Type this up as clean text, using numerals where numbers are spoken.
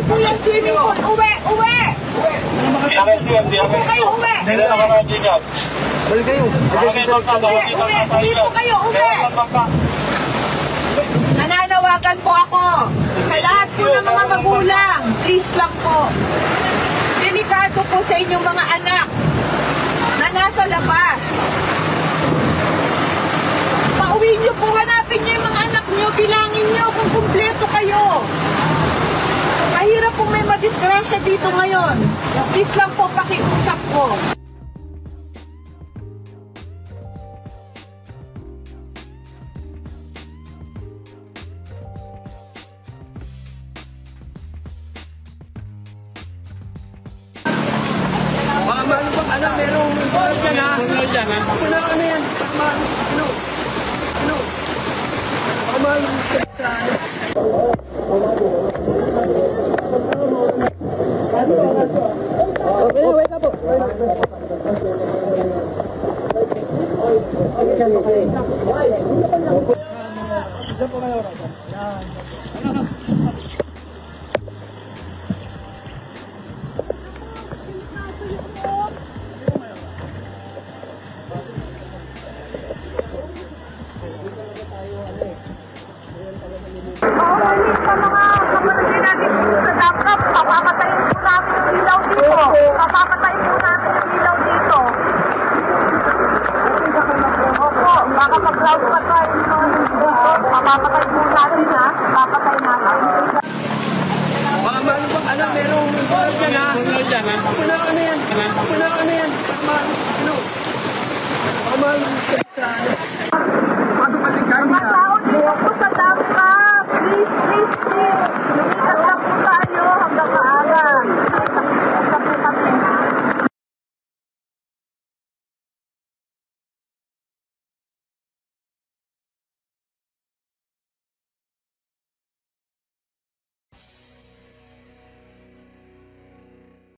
po yung swimming pool. Uwi! Uwi! Hindi po kayo uwi! Balik kayo. Uwi po kayo! Uwi! Nananawagan po ako sa lahat po ng mga magulang. Please lang po. Delikado po sa inyong mga anak na nasa labas. Pauwi niyo po, hanapin niyo yung mga anak niyo, bilangin niyo kung kumpleto kayo. Mahirap pong may madisgrasya dito ngayon. Please lang po, pakiusap ko. Ano bang alam, merong involved yan ha? Ano yan? Ano? Okay, wait up po. Paulit sa mga kapatid natin sa laptop, papapatayin po natin yung ilaw dito. Papapatayin po natin yung ilaw dito. Opo, baka mag-cloud pa tayo dito. Papapatayin po natin ha. Papapatayin natin. Ano bang alam, merong involved yan ha? Ano yan?